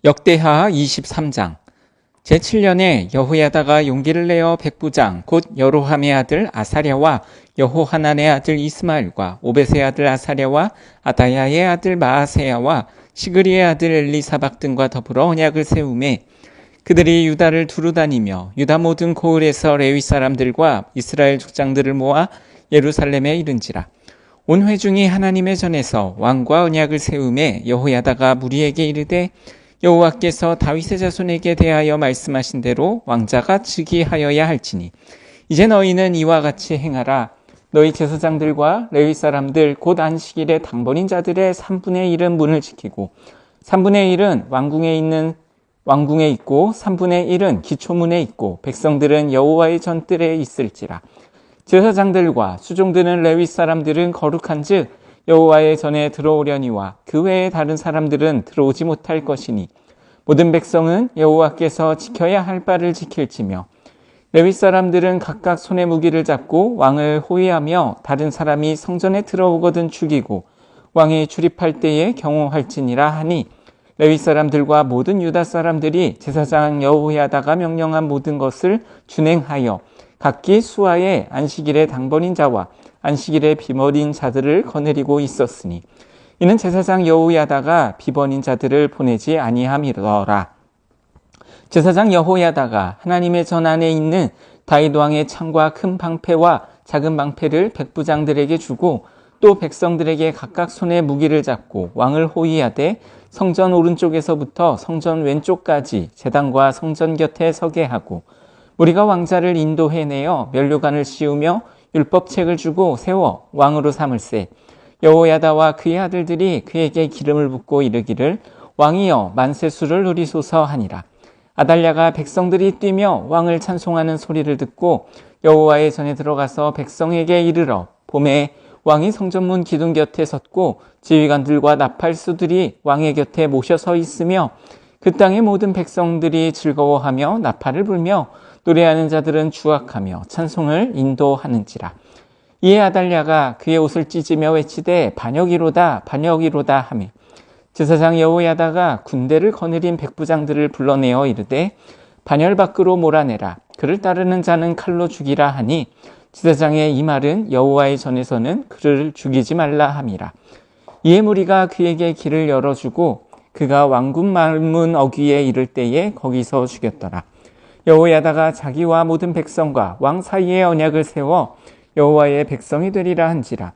역대하 23장 제7년에 여호야다가 용기를 내어 백부장 곧 여로함의 아들 아사랴와 여호하난의 아들 이스마엘과 오벳의 아들 아사랴와 아다야의 아들 마아세야와 시그리의 아들 엘리사박 등과 더불어 언약을 세우매 그들이 유다를 두루다니며 유다 모든 고을에서 레위 사람들과 이스라엘 족장들을 모아 예루살렘에 이른지라. 온 회중이 하나님의 전에서 왕과 언약을 세우매 여호야다가 무리에게 이르되 여호와께서 다윗의 자손에게 대하여 말씀하신 대로 왕자가 즉위하여야 할지니 이제 너희는 이와 같이 행하라. 너희 제사장들과 레위 사람들 곧 안식일에 당번인 자들의 3분의 1은 문을 지키고 3분의 1은 왕궁에 있고 3분의 1은 기초문에 있고 백성들은 여호와의 전뜰에 있을지라. 제사장들과 수종드는 레위 사람들은 거룩한즉 여호와의 전에 들어오려니와 그 외에 다른 사람들은 들어오지 못할 것이니 모든 백성은 여호와께서 지켜야 할 바를 지킬지며 레위 사람들은 각각 손에 무기를 잡고 왕을 호위하며 다른 사람이 성전에 들어오거든 죽이고 왕이 출입할 때에 경호할지니라 하니 레위 사람들과 모든 유다 사람들이 제사장 여호야다가 명령한 모든 것을 준행하여 각기 수하에 안식일의 당번인 자와 안식일의 비번인 자들을 거느리고 있었으니 이는 제사장 여호야다가 비번인 자들을 보내지 아니함이더라. 제사장 여호야다가 하나님의 전 안에 있는 다윗 왕의 창과 큰 방패와 작은 방패를 백부장들에게 주고 또 백성들에게 각각 손에 무기를 잡고 왕을 호위하되 성전 오른쪽에서부터 성전 왼쪽까지 제단과 성전 곁에 서게 하고 우리가 왕자를 인도해내어 면류관을 씌우며 율법책을 주고 세워 왕으로 삼을세. 여호야다와 그의 아들들이 그에게 기름을 붓고 이르기를 왕이여 만세수를 누리소서 하니라. 아달랴가 백성들이 뛰며 왕을 찬송하는 소리를 듣고 여호와의 전에 들어가서 백성에게 이르러 봄에 왕이 성전문 기둥 곁에 섰고 지휘관들과 나팔수들이 왕의 곁에 모셔서 있으며 그 땅의 모든 백성들이 즐거워하며 나팔을 불며 노래하는 자들은 주악하며 찬송을 인도하는지라. 이에 아달랴가 그의 옷을 찢으며 외치되 반역이로다 반역이로다 하며 제사장 여호야다가 군대를 거느린 백부장들을 불러내어 이르되 반열 밖으로 몰아내라. 그를 따르는 자는 칼로 죽이라 하니 제사장의 이 말은 여호와의 전에서는 그를 죽이지 말라 함이라. 이에 무리가 그에게 길을 열어주고 그가 왕궁 말문 어귀에 이를 때에 거기서 죽였더라. 여호야다가 자기와 모든 백성과 왕 사이에 언약을 세워 여호와의 백성이 되리라 한지라.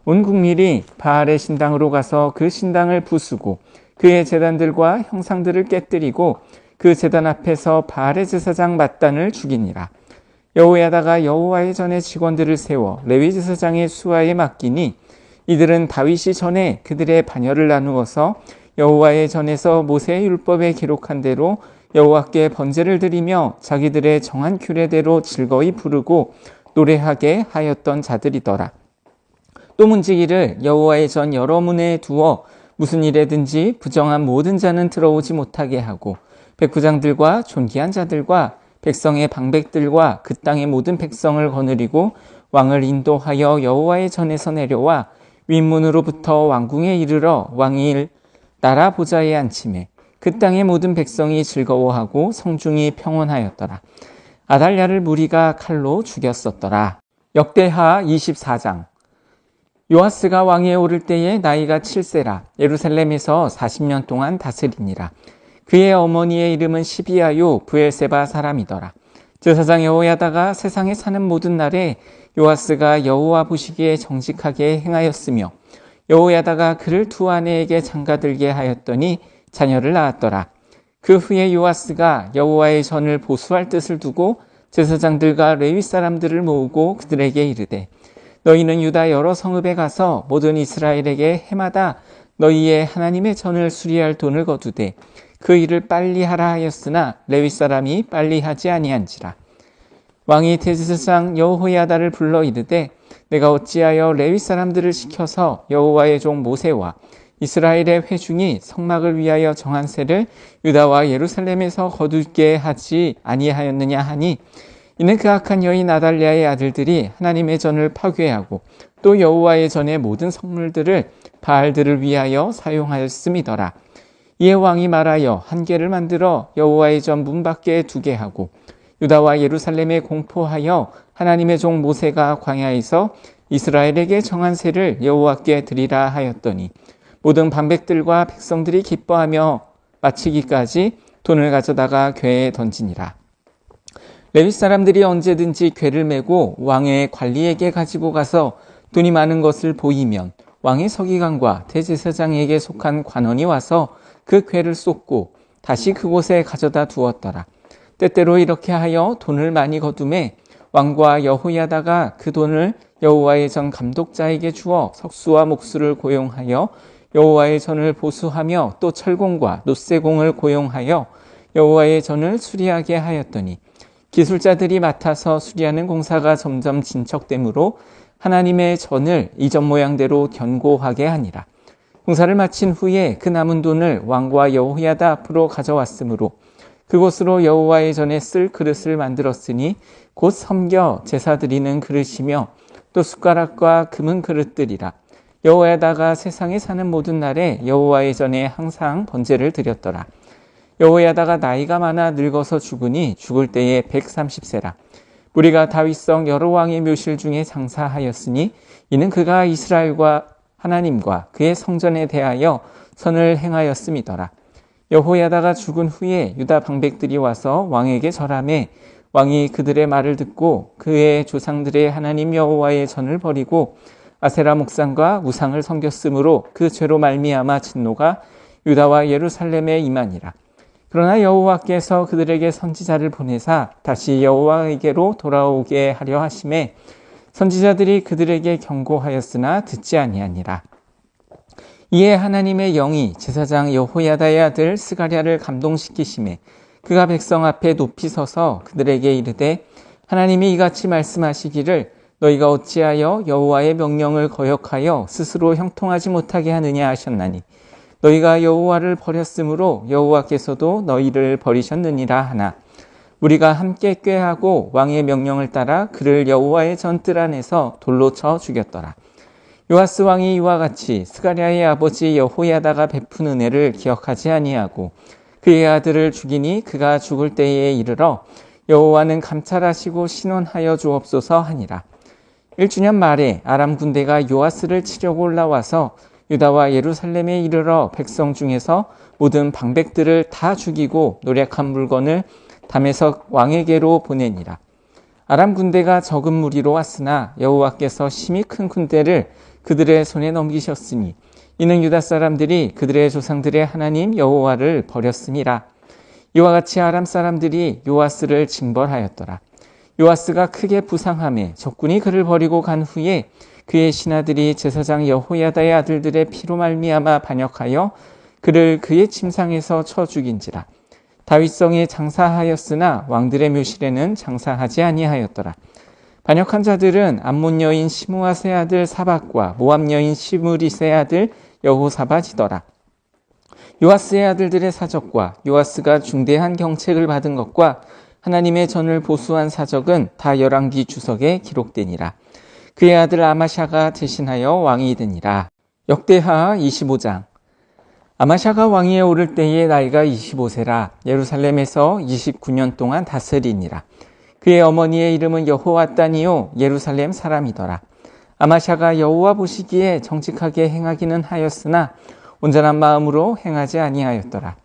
온 국민이 바알의 신당으로 가서 그 신당을 부수고 그의 제단들과 형상들을 깨뜨리고 그 제단 앞에서 바알의 제사장 맏단을 죽이니라. 여호야다가 여호와의 전에 직원들을 세워 레위 제사장의 수하에 맡기니 이들은 다윗이 전에 그들의 반열을 나누어서 여호와의 전에서 모세의 율법에 기록한 대로 여호와께 번제를 드리며 자기들의 정한 규례대로 즐거이 부르고 노래하게 하였던 자들이더라. 또 문지기를 여호와의 전 여러 문에 두어 무슨 일에든지 부정한 모든 자는 들어오지 못하게 하고 백부장들과 존귀한 자들과 백성의 방백들과 그 땅의 모든 백성을 거느리고 왕을 인도하여 여호와의 전에서 내려와 윗문으로부터 왕궁에 이르러 왕이 나라 보좌에 앉히매 그 땅의 모든 백성이 즐거워하고 성중이 평온하였더라. 아달랴를 무리가 칼로 죽였었더라. 역대하 24장 요아스가 왕위에 오를 때에 나이가 7세라. 예루살렘에서 40년 동안 다스리니라. 그의 어머니의 이름은 시비아요 브엘세바 사람이더라. 제사장 여호야다가 세상에 사는 모든 날에 요아스가 여호와 보시기에 정직하게 행하였으며 여호야다가 그를 두 아내에게 장가들게 하였더니 자녀를 낳았더라. 그 후에 요아스가 여호와의 전을 보수할 뜻을 두고 제사장들과 레위 사람들을 모으고 그들에게 이르되 너희는 유다 여러 성읍에 가서 모든 이스라엘에게 해마다 너희의 하나님의 전을 수리할 돈을 거두되 그 일을 빨리 하라 하였으나 레위 사람이 빨리 하지 아니한지라. 왕이 대제사장 여호야다를 불러 이르되 내가 어찌하여 레위 사람들을 시켜서 여호와의 종 모세와 이스라엘의 회중이 성막을 위하여 정한 세를 유다와 예루살렘에서 거두게 하지 아니하였느냐 하니 이는 그 악한 여인 아달랴의 아들들이 하나님의 전을 파괴하고 또 여호와의 전의 모든 성물들을 바알들을 위하여 사용하였음이더라. 이에 왕이 말하여 한 개를 만들어 여호와의 전 문 밖에 두게 하고 유다와 예루살렘에 공포하여 하나님의 종 모세가 광야에서 이스라엘에게 정한 세를 여호와께 드리라 하였더니 모든 방백들과 백성들이 기뻐하며 마치기까지 돈을 가져다가 궤에 던지니라. 레위 사람들이 언제든지 궤를 메고 왕의 관리에게 가지고 가서 돈이 많은 것을 보이면 왕의 서기관과 대제사장에게 속한 관원이 와서 그 궤를 쏟고 다시 그곳에 가져다 두었더라. 때때로 이렇게 하여 돈을 많이 거두매 왕과 여호야다가 그 돈을 여호와의 전 감독자에게 주어 석수와 목수를 고용하여 여호와의 전을 보수하며 또 철공과 놋세공을 고용하여 여호와의 전을 수리하게 하였더니 기술자들이 맡아서 수리하는 공사가 점점 진척되므로 하나님의 전을 이전 모양대로 견고하게 하니라. 공사를 마친 후에 그 남은 돈을 왕과 여호야다 앞으로 가져왔으므로 그곳으로 여호와의 전에 쓸 그릇을 만들었으니 곧 섬겨 제사 드리는 그릇이며 또 숟가락과 금은 그릇들이라. 여호야다가 세상에 사는 모든 날에 여호와의 전에 항상 번제를 드렸더라. 여호야다가 나이가 많아 늙어서 죽으니 죽을 때에 130세라. 무리가 다윗성 여러 왕의 묘실 중에 장사하였으니 이는 그가 이스라엘과 하나님과 그의 성전에 대하여 선을 행하였음이더라. 여호야다가 죽은 후에 유다 방백들이 와서 왕에게 절하매 왕이 그들의 말을 듣고 그의 조상들의 하나님 여호와의 전을 버리고 아세라 목상과 우상을 섬겼으므로 그 죄로 말미암아 진노가 유다와 예루살렘에 임하니라. 그러나 여호와께서 그들에게 선지자를 보내사 다시 여호와에게로 돌아오게 하려 하심에 선지자들이 그들에게 경고하였으나 듣지 아니하니라. 이에 하나님의 영이 제사장 여호야다의 아들 스가랴를 감동시키심에 그가 백성 앞에 높이 서서 그들에게 이르되 하나님이 이같이 말씀하시기를 너희가 어찌하여 여호와의 명령을 거역하여 스스로 형통하지 못하게 하느냐 하셨나니 너희가 여호와를 버렸으므로 여호와께서도 너희를 버리셨느니라 하나 우리가 함께 꾀하고 왕의 명령을 따라 그를 여호와의 전뜰 안에서 돌로 쳐 죽였더라. 요아스 왕이 이와 같이 스가랴의 아버지 여호야다가 베푼 은혜를 기억하지 아니하고 그의 아들을 죽이니 그가 죽을 때에 이르러 여호와는 감찰하시고 신원하여 주옵소서 하니라. 1주년 말에 아람 군대가 요아스를 치려고 올라와서 유다와 예루살렘에 이르러 백성 중에서 모든 방백들을 다 죽이고 노략한 물건을 다메섹 왕에게로 보내니라. 아람 군대가 적은 무리로 왔으나 여호와께서 심히 큰 군대를 그들의 손에 넘기셨으니 이는 유다 사람들이 그들의 조상들의 하나님 여호와를 버렸음이라. 이와 같이 아람 사람들이 요아스를 징벌하였더라. 요아스가 크게 부상하며 적군이 그를 버리고 간 후에 그의 신하들이 제사장 여호야다의 아들들의 피로 말미암아 반역하여 그를 그의 침상에서 쳐 죽인지라. 다윗성에 장사하였으나 왕들의 묘실에는 장사하지 아니하였더라. 반역한 자들은 암몬 여인 시므아세 아들 사박과 모압 여인 시므리세 아들 여호사밧이더라. 요아스의 아들들의 사적과 요아스가 중대한 경책을 받은 것과 하나님의 전을 보수한 사적은 다 열왕기 주석에 기록되니라. 그의 아들 아마샤가 대신하여 왕이 되니라. 역대하 25장. 아마샤가 왕위에 오를 때의 나이가 25세라 예루살렘에서 29년 동안 다스리니라. 그의 어머니의 이름은 여호와단이요 예루살렘 사람이더라. 아마샤가 여호와 보시기에 정직하게 행하기는 하였으나 온전한 마음으로 행하지 아니하였더라.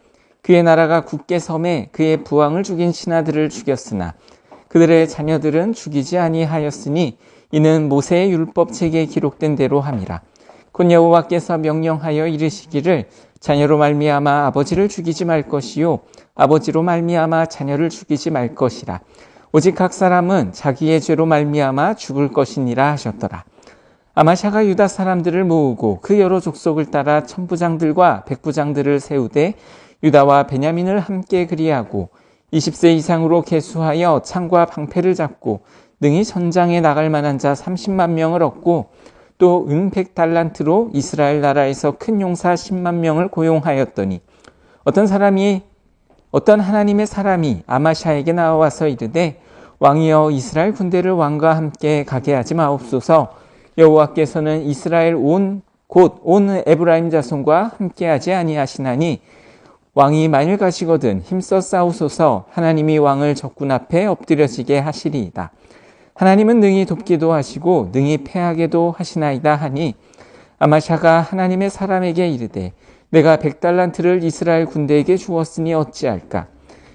그의 나라가 굳게 섬에 그의 부왕을 죽인 신하들을 죽였으나 그들의 자녀들은 죽이지 아니하였으니 이는 모세의 율법책에 기록된 대로 함이라. 곧 여호와께서 명령하여 이르시기를 자녀로 말미암아 아버지를 죽이지 말 것이요 아버지로 말미암아 자녀를 죽이지 말 것이라. 오직 각 사람은 자기의 죄로 말미암아 죽을 것이니라 하셨더라. 아마샤가 유다 사람들을 모으고 그 여러 족속을 따라 천부장들과 백부장들을 세우되 유다와 베냐민을 함께 그리하고 20세 이상으로 계수하여 창과 방패를 잡고 능히 전장에 나갈 만한 자 30만 명을 얻고 또 은 100달란트로 이스라엘 나라에서 큰 용사 10만 명을 고용하였더니 어떤 하나님의 사람이 아마샤에게 나와서 이르되 왕이여 이스라엘 군대를 왕과 함께 가게 하지 마옵소서. 여호와께서는 이스라엘 온 에브라임 자손과 함께하지 아니하시나니 왕이 만일 가시거든 힘써 싸우소서. 하나님이 왕을 적군 앞에 엎드려지게 하시리이다. 하나님은 능히 돕기도 하시고 능히 패하게도 하시나이다 하니 아마샤가 하나님의 사람에게 이르되 내가 100달란트를 이스라엘 군대에게 주었으니 어찌할까.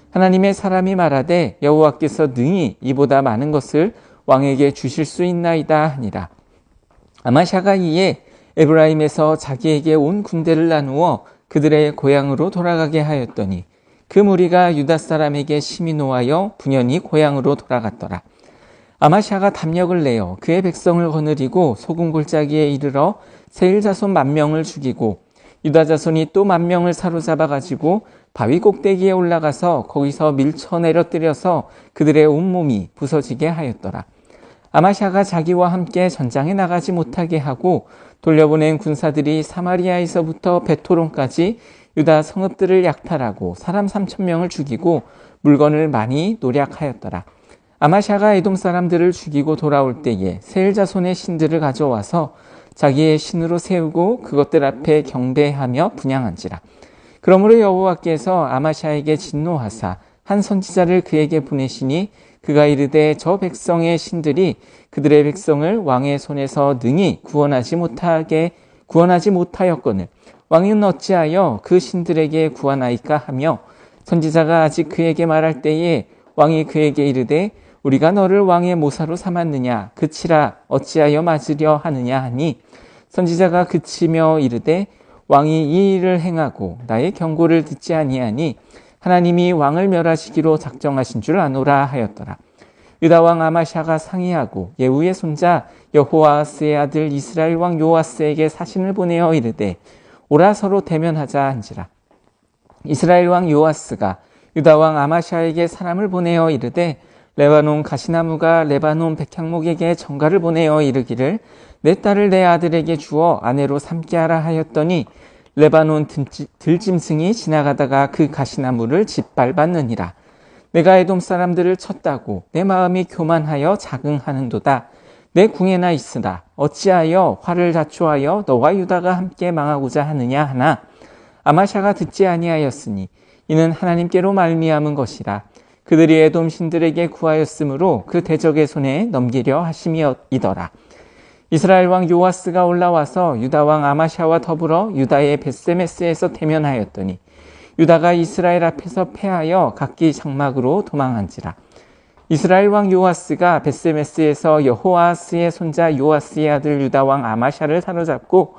하나님의 사람이 말하되 여호와께서 능히 이보다 많은 것을 왕에게 주실 수 있나이다 하니라. 아마샤가 이에 에브라임에서 자기에게 온 군대를 나누어 그들의 고향으로 돌아가게 하였더니 그 무리가 유다 사람에게 심히 노하여 분연히 고향으로 돌아갔더라. 아마샤가 담력을 내어 그의 백성을 거느리고 소금 골짜기에 이르러 세일 자손 10,000명을 죽이고 유다 자손이 또 10,000명을 사로잡아 가지고 바위 꼭대기에 올라가서 거기서 밀쳐 내려뜨려서 그들의 온몸이 부서지게 하였더라. 아마샤가 자기와 함께 전장에 나가지 못하게 하고 돌려보낸 군사들이 사마리아에서부터 베토론까지 유다 성읍들을 약탈하고 사람 3,000명을 죽이고 물건을 많이 노략하였더라. 아마샤가 에돔 사람들을 죽이고 돌아올 때에 세일 자손의 신들을 가져와서 자기의 신으로 세우고 그것들 앞에 경배하며 분향한지라. 그러므로 여호와께서 아마샤에게 진노하사 한 선지자를 그에게 보내시니 그가 이르되 저 백성의 신들이 그들의 백성을 왕의 손에서 능히 구원하지 못하였거늘 왕은 어찌하여 그 신들에게 구하나이까 하며 선지자가 아직 그에게 말할 때에 왕이 그에게 이르되 우리가 너를 왕의 모사로 삼았느냐 그치라 어찌하여 맞으려 하느냐 하니 선지자가 그치며 이르되 왕이 이 일을 행하고 나의 경고를 듣지 아니하니 하나님이 왕을 멸하시기로 작정하신 줄 아노라 하였더라. 유다 왕 아마샤가 상의하고 예후의 손자 여호아스의 아들 이스라엘 왕 요아스에게 사신을 보내어 이르되 오라 서로 대면하자 한지라. 이스라엘 왕 요아스가 유다 왕 아마샤에게 사람을 보내어 이르되 레바논 가시나무가 레바논 백향목에게 전가를 보내어 이르기를 내 딸을 내 아들에게 주어 아내로 삼게 하라 하였더니 레바논 들짐승이 지나가다가 그 가시나무를 짓밟았느니라. 내가 에돔 사람들을 쳤다고 내 마음이 교만하여 자긍하는도다. 내 궁에나 있으라. 어찌하여 화를 자초하여 너와 유다가 함께 망하고자 하느냐 하나 아마샤가 듣지 아니하였으니 이는 하나님께로 말미암은 것이라. 그들이 에돔 신들에게 구하였으므로 그 대적의 손에 넘기려 하심이더라. 이스라엘 왕 요아스가 올라와서 유다 왕 아마샤와 더불어 유다의 벳세메스에서 대면하였더니 유다가 이스라엘 앞에서 패하여 각기 장막으로 도망한지라. 이스라엘 왕 요아스가 벳세메스에서 여호아스의 손자 요아스의 아들 유다 왕 아마샤를 사로잡고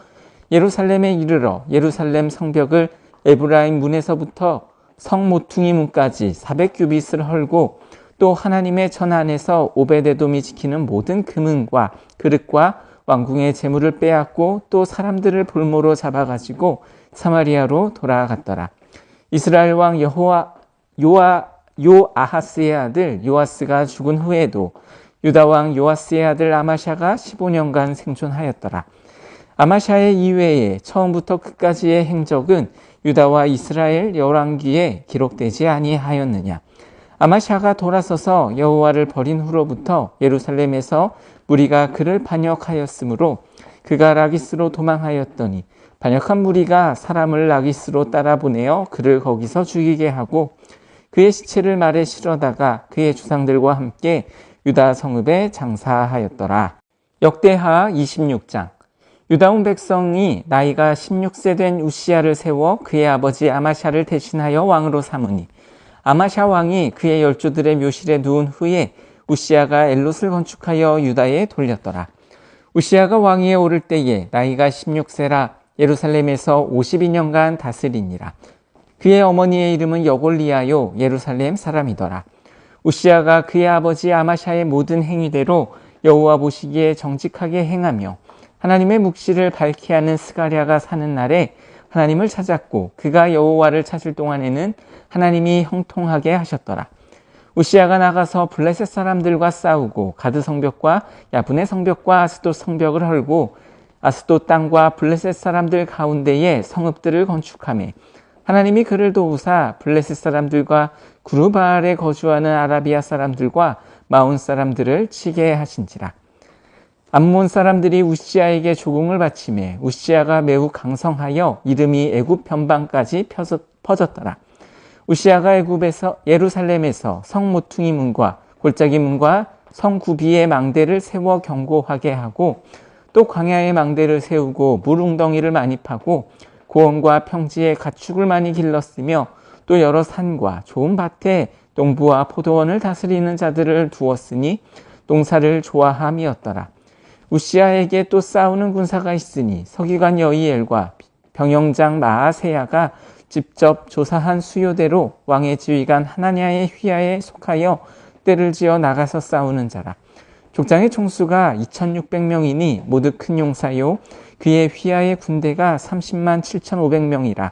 예루살렘에 이르러 예루살렘 성벽을 에브라임 문에서부터 성 모퉁이 문까지 400규빗을 헐고 또 하나님의 전 안에서 오베데돔이 지키는 모든 금은과 그릇과 왕궁의 재물을 빼앗고 또 사람들을 볼모로 잡아가지고 사마리아로 돌아갔더라. 이스라엘 왕 요아하스의 아들 요아스가 죽은 후에도 유다 왕 요아스의 아들 아마샤가 15년간 생존하였더라. 아마샤의 이외에 처음부터 끝까지의 행적은 유다와 이스라엘 열왕기에 기록되지 아니하였느냐. 아마샤가 돌아서서 여호와를 버린 후로부터 예루살렘에서 무리가 그를 반역하였으므로 그가 라기스로 도망하였더니 반역한 무리가 사람을 라기스로 따라 보내어 그를 거기서 죽이게 하고 그의 시체를 말에 실어다가 그의 주상들과 함께 유다 성읍에 장사하였더라. 역대하 26장. 유다 온 백성이 나이가 16세 된 우시야를 세워 그의 아버지 아마샤를 대신하여 왕으로 삼으니 아마샤 왕이 그의 열조들의 묘실에 누운 후에 우시야가 엘롯을 건축하여 유다에 돌렸더라. 우시야가 왕위에 오를 때에 나이가 16세라 예루살렘에서 52년간 다스리니라. 그의 어머니의 이름은 여골리아요 예루살렘 사람이더라. 우시야가 그의 아버지 아마샤의 모든 행위대로 여호와 보시기에 정직하게 행하며 하나님의 묵시를 밝히 하는 스가랴가 사는 날에 하나님을 찾았고 그가 여호와를 찾을 동안에는 하나님이 형통하게 하셨더라. 우시야가 나가서 블레셋 사람들과 싸우고 가드 성벽과 야분의 성벽과 아스돗 성벽을 헐고 아스돗 땅과 블레셋 사람들 가운데에 성읍들을 건축하며 하나님이 그를 도우사 블레셋 사람들과 구르바알에 거주하는 아라비아 사람들과 마온 사람들을 치게 하신지라. 암몬 사람들이 우시야에게 조공을 바치매 우시야가 매우 강성하여 이름이 애굽 변방까지 퍼졌더라. 우시아가 애굽에서 예루살렘에서 성 모퉁이 문과 골짜기 문과 성 구비의 망대를 세워 견고하게 하고 또 광야의 망대를 세우고 물 웅덩이를 많이 파고 고원과 평지에 가축을 많이 길렀으며 또 여러 산과 좋은 밭에 농부와 포도원을 다스리는 자들을 두었으니 농사를 좋아함이었더라. 우시아에게 또 싸우는 군사가 있으니 서기관 여이엘과 병영장 마아세야가 직접 조사한 수요대로 왕의 지휘관 하나냐의 휘하에 속하여 떼를 지어 나가서 싸우는 자라. 족장의 총수가 2600명이니 모두 큰 용사요 그의 휘하의 군대가 30만 7500명이라.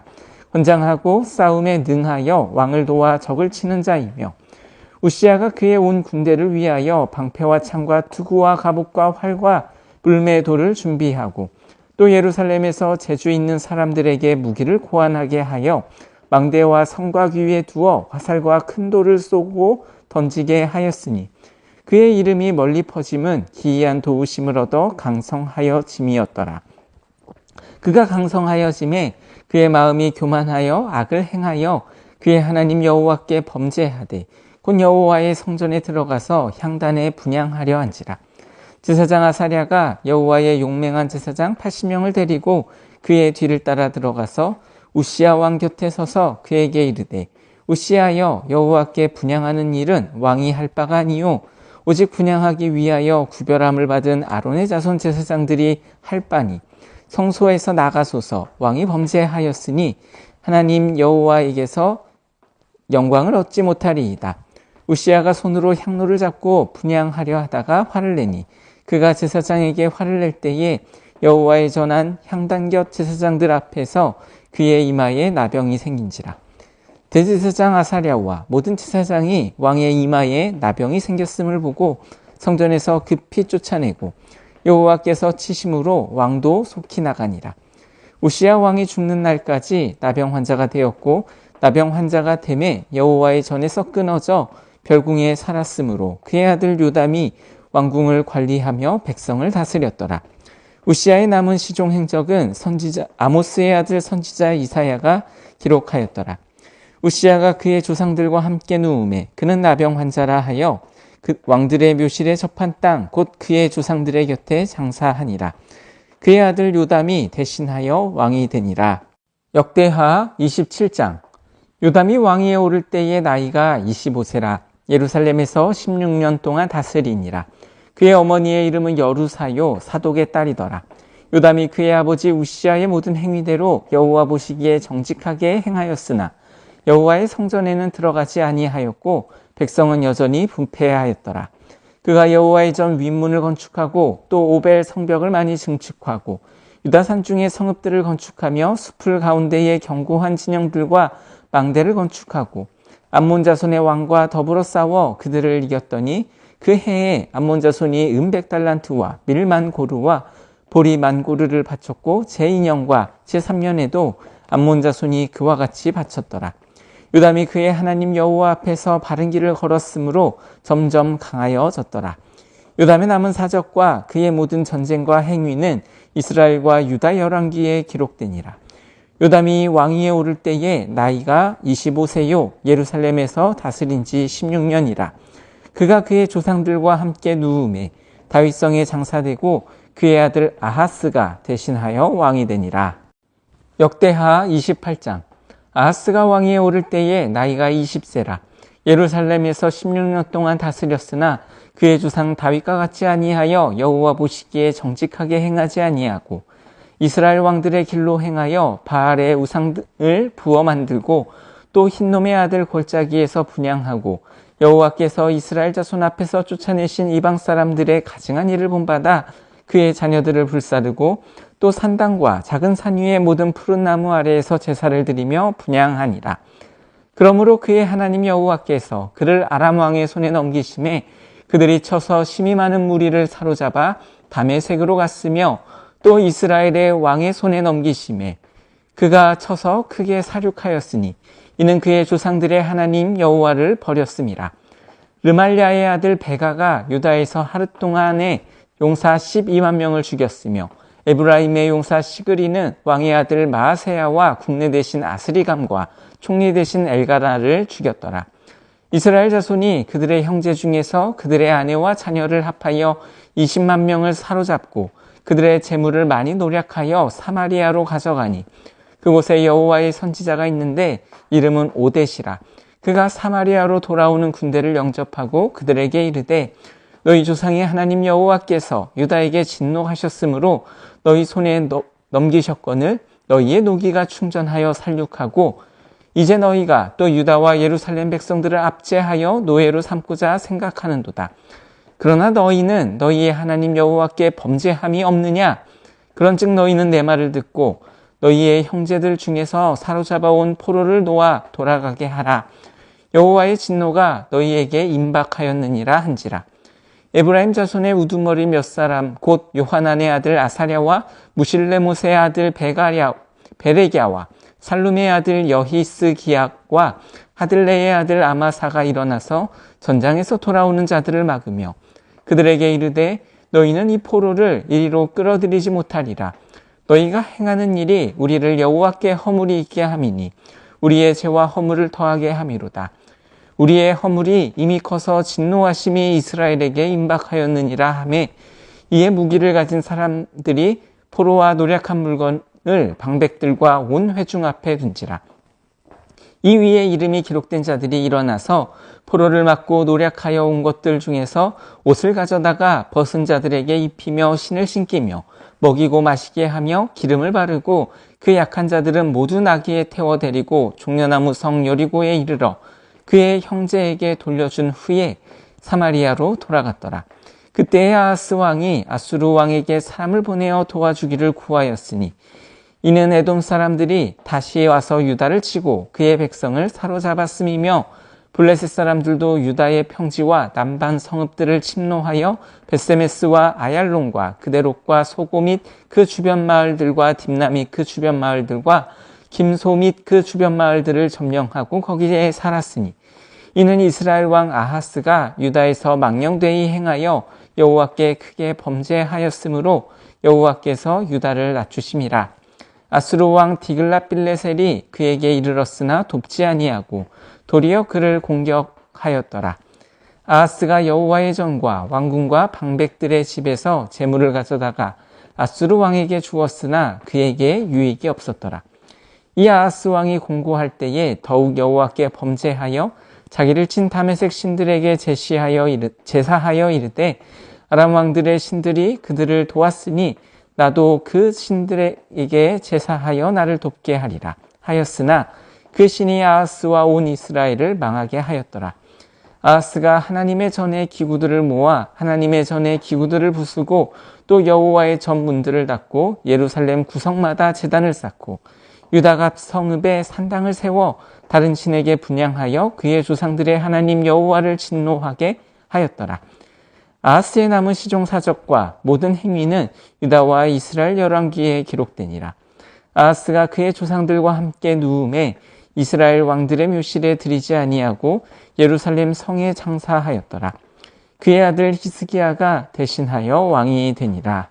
헌장하고 싸움에 능하여 왕을 도와 적을 치는 자이며 우시아가 그의 온 군대를 위하여 방패와 창과 투구와 갑옷과 활과 물매도를 준비하고 또 예루살렘에서 재주 있는 사람들에게 무기를 고안하게 하여 망대와 성곽 위에 두어 화살과 큰 돌을 쏘고 던지게 하였으니 그의 이름이 멀리 퍼짐은 기이한 도우심을 얻어 강성하여짐이었더라. 그가 강성하여짐에 그의 마음이 교만하여 악을 행하여 그의 하나님 여호와께 범죄하되 곧 여호와의 성전에 들어가서 향단에 분향하려 한지라. 제사장 아사랴가 여호와의 용맹한 제사장 80명을 데리고 그의 뒤를 따라 들어가서 우시아 왕 곁에 서서 그에게 이르되 우시아여 여호와께 분향하는 일은 왕이 할 바가 아니요 오직 분향하기 위하여 구별함을 받은 아론의 자손 제사장들이 할 바니 성소에서 나가소서. 왕이 범죄하였으니 하나님 여호와에게서 영광을 얻지 못하리이다. 우시아가 손으로 향로를 잡고 분향하려 하다가 화를 내니 그가 제사장에게 화를 낼 때에 여호와의 전한 향단 곁 제사장들 앞에서 그의 이마에 나병이 생긴지라. 대제사장 아사랴와 모든 제사장이 왕의 이마에 나병이 생겼음을 보고 성전에서 급히 쫓아내고 여호와께서 치심으로 왕도 속히 나가니라. 우시아 왕이 죽는 날까지 나병 환자가 되었고 나병 환자가 됨에 여호와의 전에서 끊어져 별궁에 살았으므로 그의 아들 요담이 왕궁을 관리하며 백성을 다스렸더라. 우시아의 남은 시종 행적은 선지자 아모스의 아들 선지자 이사야가 기록하였더라. 우시아가 그의 조상들과 함께 누움에 그는 나병 환자라 하여 그 왕들의 묘실에 접한 땅 곧 그의 조상들의 곁에 장사하니라. 그의 아들 요담이 대신하여 왕이 되니라. 역대하 27장. 요담이 왕위에 오를 때의 나이가 25세라. 예루살렘에서 16년 동안 다스리니라. 그의 어머니의 이름은 여루사요 사독의 딸이더라. 요담이 그의 아버지 우시아의 모든 행위대로 여호와 보시기에 정직하게 행하였으나 여호와의 성전에는 들어가지 아니하였고 백성은 여전히 분패하였더라. 그가 여호와의 전 윗문을 건축하고 또 오벨 성벽을 많이 증축하고 유다 산중의 성읍들을 건축하며 숲을 가운데에 견고한 진영들과 망대를 건축하고 암몬 자손의 왕과 더불어 싸워 그들을 이겼더니 그 해에 암몬 자손이 100달란트와 밀만 고르와 보리만 고르를 바쳤고 제2년과 제3년에도 암몬 자손이 그와 같이 바쳤더라. 요담이 그의 하나님 여호와 앞에서 바른 길을 걸었으므로 점점 강하여졌더라. 요담의 남은 사적과 그의 모든 전쟁과 행위는 이스라엘과 유다 열왕기에 기록되니라. 요담이 왕위에 오를 때에 나이가 25세요 예루살렘에서 다스린 지 16년이라. 그가 그의 조상들과 함께 누움에 다윗성에 장사되고 그의 아들 아하스가 대신하여 왕이 되니라. 역대하 28장. 아하스가 왕위에 오를 때에 나이가 20세라. 예루살렘에서 16년 동안 다스렸으나 그의 조상 다윗과 같이 아니하여 여호와 보시기에 정직하게 행하지 아니하고 이스라엘 왕들의 길로 행하여 바알의 우상을 부어 만들고 또 흰놈의 아들 골짜기에서 분향하고 여호와께서 이스라엘 자손 앞에서 쫓아내신 이방 사람들의 가증한 일을 본받아 그의 자녀들을 불사르고 또 산당과 작은 산 위의 모든 푸른 나무 아래에서 제사를 드리며 분향하니라. 그러므로 그의 하나님 여호와께서 그를 아람 왕의 손에 넘기심에 그들이 쳐서 심히 많은 무리를 사로잡아 다메섹으로 갔으며 또 이스라엘의 왕의 손에 넘기심에 그가 쳐서 크게 사륙하였으니 이는 그의 조상들의 하나님 여호와를 버렸음이라. 르말랴의 아들 베가가 유다에서 하루 동안에 용사 12만 명을 죽였으며 에브라임의 용사 시그리는 왕의 아들 마아세야와 국내 대신 아스리감과 총리 대신 엘가나를 죽였더라. 이스라엘 자손이 그들의 형제 중에서 그들의 아내와 자녀를 합하여 20만 명을 사로잡고 그들의 재물을 많이 노략하여 사마리아로 가져가니 그곳에 여호와의 선지자가 있는데 이름은 오뎃이라. 그가 사마리아로 돌아오는 군대를 영접하고 그들에게 이르되 너희 조상의 하나님 여호와께서 유다에게 진노하셨으므로 너희 손에 넘기셨거늘 너희의 노기가 충전하여 살육하고 이제 너희가 또 유다와 예루살렘 백성들을 압제하여 노예로 삼고자 생각하는도다. 그러나 너희는 너희의 하나님 여호와께 범죄함이 없느냐? 그런즉 너희는 내 말을 듣고 너희의 형제들 중에서 사로잡아온 포로를 놓아 돌아가게 하라. 여호와의 진노가 너희에게 임박하였느니라 한지라. 에브라임 자손의 우두머리 몇 사람 곧 요하난의 아들 아사랴와 무실레못의 아들 베레갸와 살룸의 아들 여히스기약과 하들레의 아들 아마사가 일어나서 전장에서 돌아오는 자들을 막으며 그들에게 이르되 너희는 이 포로를 이리로 끌어들이지 못하리라. 너희가 행하는 일이 우리를 여호와께 허물이 있게 함이니 우리의 죄와 허물을 더하게 함이로다. 우리의 허물이 이미 커서 진노하심이 이스라엘에게 임박하였느니라 하매 이에 무기를 가진 사람들이 포로와 노략한 물건을 방백들과 온 회중 앞에 둔지라. 이 위에 이름이 기록된 자들이 일어나서 포로를 맞고 노략하여 온 것들 중에서 옷을 가져다가 벗은 자들에게 입히며 신을 신기며 먹이고 마시게 하며 기름을 바르고 그 약한 자들은 모두 나귀에 태워 데리고 종려나무 성 여리고에 이르러 그의 형제에게 돌려준 후에 사마리아로 돌아갔더라. 그때의 아하스 왕이 아수르 왕에게 사람을 보내어 도와주기를 구하였으니 이는 에돔 사람들이 다시 와서 유다를 치고 그의 백성을 사로잡았음이며 블레셋 사람들도 유다의 평지와 남반 성읍들을 침노하여 베세메스와 아얄론과 그데롯과 소고 및 그 주변 마을들과 딥나 및 그 주변 마을들과 김소 및 그 주변 마을들을 점령하고 거기에 살았으니 이는 이스라엘 왕 아하스가 유다에서 망령되이 행하여 여호와께 크게 범죄하였으므로 여호와께서 유다를 낮추심이라. 아수르 왕 디글랏빌레셀이 그에게 이르렀으나 돕지 아니하고 도리어 그를 공격하였더라. 아하스가 여호와의 전과 왕궁과 방백들의 집에서 재물을 가져다가 아수르 왕에게 주었으나 그에게 유익이 없었더라. 이 아하스 왕이 공고할 때에 더욱 여호와께 범죄하여 자기를 친 다메섹 신들에게 제사하여 이르되 아람 왕들의 신들이 그들을 도왔으니 나도 그 신들에게 제사하여 나를 돕게 하리라 하였으나 그 신이 아하스와 온 이스라엘을 망하게 하였더라. 아하스가 하나님의 전에 기구들을 모아 하나님의 전에 기구들을 부수고 또 여호와의 전 문들을 닫고 예루살렘 구석마다 제단을 쌓고 유다가 성읍에 산당을 세워 다른 신에게 분향하여 그의 조상들의 하나님 여호와를 진노하게 하였더라. 아하스의 남은 시종사적과 모든 행위는 유다와 이스라엘 열왕기에 기록되니라. 아하스가 그의 조상들과 함께 누움에 이스라엘 왕들의 묘실에 들이지 아니하고 예루살렘 성에 장사하였더라. 그의 아들 히스기야가 대신하여 왕이 되니라.